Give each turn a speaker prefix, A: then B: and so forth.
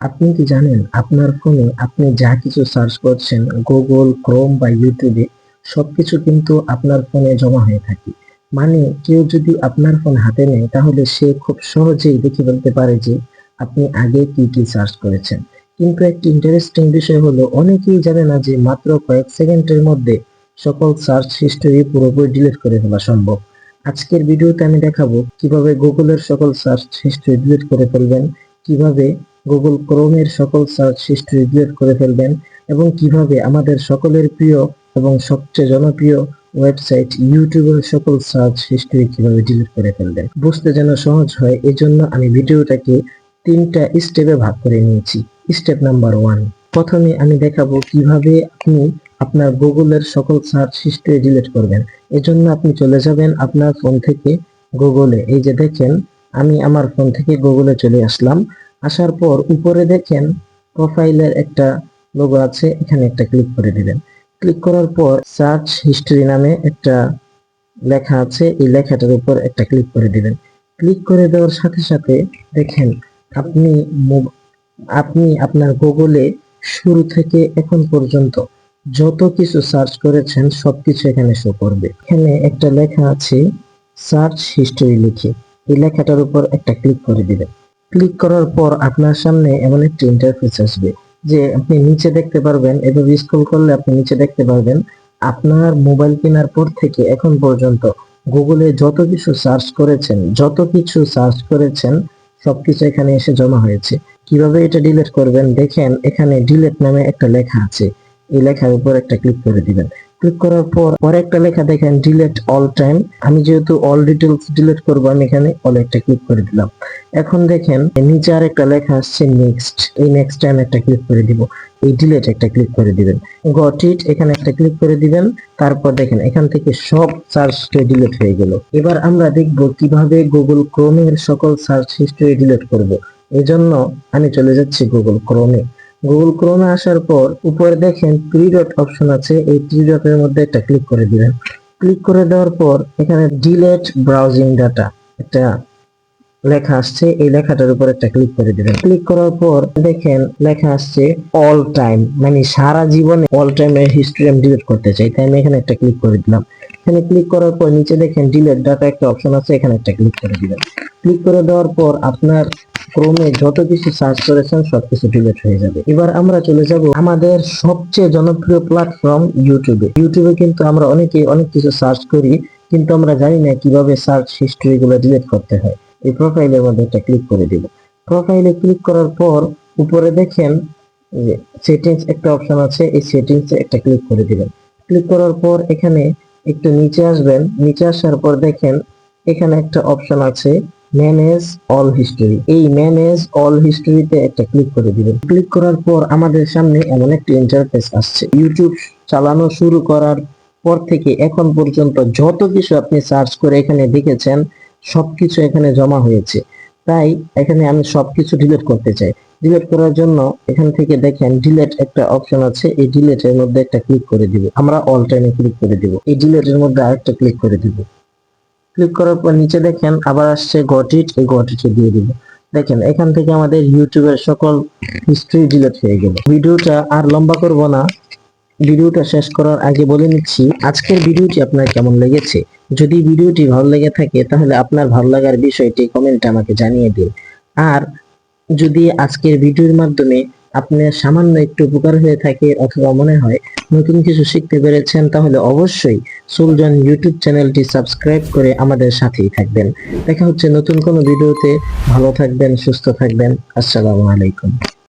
A: আপনি কি জানেন আপনার ফোনে আপনি যা কিছু সার্চ করছেন গুগল ক্রোম বা ইউটিউবে সবকিছু কিন্তু আপনার ফোনে জমা হয়ে থাকে। মানে কেউ যদি আপনার ফোন হাতে নেয় তাহলে সে খুব সহজেই দেখে ফেলতে পারে যে আপনি আগে কি কি সার্চ করেছেন। কিন্তু একটি ইন্টারেস্টিং বিষয় হলো অনেকেই জানে না যে মাত্র কয়েক সেকেন্ডের মধ্যে সকল সার্চ হিস্টরি পুরোপুরি ডিলিট করে ফেলা সম্ভব। আজকের ভিডিওতে আমি দেখাবো কিভাবে গুগলের সকল সার্চ হিস্টরি ডিলিট করে ফেলবেন, কিভাবে গুগল ক্রোমের সকল সার্চ হিস্টরি ডিলিট করে ফেলবেন এবং কিভাবে আমাদের সকলের প্রিয় এবং সবচেয়ে জনপ্রিয় ওয়েবসাইট ইউটিউবের সকল সার্চ হিস্টরি কিভাবে ডিলিট করে ফেলবেন। বুঝতে যেন সহজ হয় এজন্য আমি ভিডিওটাকে তিনটা স্টেপে ভাগ করে নিয়েছি। স্টেপ নাম্বার 1, প্রথমে আমি দেখাবো কিভাবে আপনি আপনার গুগলের সকল সার্চ হিস্টরি ডিলিট করবেন। এজন্য আপনি চলে যাবেন আপনার ফোন থেকে গুগলে। এই যে দেখেন, আমি আমার ফোন থেকে গুগলে চলে আসলাম। আসার পর উপরে দেখেন প্রোফাইলের একটা লোগো আছে, এখানে একটা ক্লিক করে দিবেন। ক্লিক করার পর সার্চ হিস্টরি নামে একটা লেখা আছে, এই লেখাটার উপর একটা ক্লিক করে দিবেন। ক্লিক করে দেওয়ার সাথে সাথে দেখেন আপনি আপনি আপনার গুগলে শুরু থেকে এখন পর্যন্ত যত কিছু সার্চ করেছেন সবকিছু এখানে শো করবে। এখানে একটা লেখা আছে সার্চ হিস্টরি লিখে, এই লেখাটার উপর একটা ক্লিক করে দিবেন। ক্লিক করার পর আপনার সামনে এমন একটি ইন্টারফেস আসবে যে আপনি নিচে দেখতে পারবেন, এভাবে স্ক্রল করলে আপনি নিচে দেখতে পারবেন আপনার মোবাইল কেনার পর থেকে এখন পর্যন্ত গুগলে যত কিছু সার্চ করেছেন সবকিছু এখানে এসে জমা হয়েছে। কিভাবে এটা ডিলিট করবেন দেখেন, এখানে ডিলিট নামে একটা লেখা আছে, এই লেখার উপর একটা ক্লিক করে দিবেন। ক্লিক করার পর পরে একটা লেখা দেখেন ডিলিট অল টাইম। আমি যেহেতু অল ডিটেলস ডিলিট করবো, আমি এখানে অল একটা ক্লিক করে দিলাম। এখন দেখেন নিচে আর একটা লেখা আসছে নেক্সট, এই নেক্সট টাইম একটা ক্লিক করে দিব। এই ডিলিট একটা ক্লিক করে দিবেন। গট ইট, এখানে একটা ক্লিক করে দিবেন। তারপর দেখেন এখান থেকে সব সার্চ ডিলিট হয়ে গেল। এবার আমরা দেখব কিভাবে গুগল ক্রোমের সকল সার্চ হিস্টরি ডিলিট করব। এজন্য আমি চলে যাচ্ছি গুগল ক্রোমে। গুগল ক্রোমে আসার পর উপরে দেখেন থ্রি ডট অপশন আছে, এই থ্রি ডটের মধ্যে একটা ক্লিক করে দিবেন। ক্লিক করে দেওয়ার পর এখানে ডিলিট ব্রাউজিং ডাটা একটা লেখা আসছে, এই লেখাটার উপর একটা ক্লিক করে দিবেন। ক্লিক করার পর দেখেন লেখা আসছে অল টাইম, মানে সারা জীবনে অল টাইমের হিস্ট্রি আমি ডিলিট করতে চাই, তাই আমি এখানে একটা ক্লিক করে দিলাম। এখানে ক্লিক করার পর নিচে দেখেন ডিলিট ডাটা একটা অপশন আছে, এখানে একটা ক্লিক করে দিবেন। ক্লিক করে দেওয়ার পর আপনার ক্রোমে যত কিছু সার্চ করেছেন সবকিছু ডিলিট হয়ে যাবে। এবার আমরা চলে যাব আমাদের সবচেয়ে জনপ্রিয় প্ল্যাটফর্ম ইউটিউবে। ইউটিউবে কিন্তু আমরা অনেকেই অনেক কিছু সার্চ করি, কিন্তু আমরা জানি না কিভাবে সার্চ হিস্টরি গুলো ডিলিট করতে হয়। এই প্রোফাইলের মধ্যে একটা ক্লিক করে দিব। প্রোফাইলে ক্লিক করার পর উপরে দেখেন সেটিংস একটা অপশন আছে, এই সেটিংসে একটা ক্লিক করে দিবেন। ক্লিক করার পর এখানে একটু নিচে আসবেন। নিচে আসার পর দেখেন এখানে একটা অপশন আছে ম্যানেজ অল হিস্টরি, এই ম্যানেজ অল হিস্টরিতে একটা ক্লিক করে দিবেন। ক্লিক করার পর আমাদের সামনে এমন একটা ইন্টারফেস আসছে। ইউটিউব চালানো শুরু করার পর থেকে এখন পর্যন্ত যত কিছু আপনি সার্চ করে এখানে দেখেছেন সবকিছু এখানে জমা হয়েছে। তাই এখানে আমি সবকিছু ডিলিট করতে চাই। ডিলিট করার জন্য এখান থেকে দেখেন ডিলিট একটা অপশন আছে, এই ডিলিট এর মধ্যে একটা ক্লিক করে দিব। আমরা অল টাইমে ক্লিক করে দিব। এই ডিলিট এর মধ্যে আরেকটা ক্লিক করে দিব। ক্লিক করার পর নিচে দেখেন আবার আসছে গট ইট, এই গট ইটে দিয়ে দিব। দেখেন এখান থেকে আমাদের ইউটিউবের সকল হিস্ট্রি ডিলিট হয়ে গেল। ভিডিওটা আর লম্বা করব না, ভিডিওটা শেষ করার আগে বলে নিচ্ছি আজকের ভিডিওটি আপনার কেমন লেগেছে। যদি ভিডিওটি ভালো লেগে থাকে তাহলে আপনার ভালো লাগার বিষয়টি কমেন্টে আমাকে জানিয়ে দিন। আর যদি আজকের ভিডিওর মাধ্যমে আপনার সামান্য একটু উপকার হয়ে থাকে অথবা মনে হয় নতুন কিছু শিখতে পেরেছেন, তাহলে অবশ্যই সুলজন ইউটিউব চ্যানেলটি সাবস্ক্রাইব করে আমাদের সাথেই থাকবেন। দেখা হচ্ছে নতুন কোনো ভিডিওতে। ভালো থাকবেন, সুস্থ থাকবেন। আসসালামু আলাইকুম।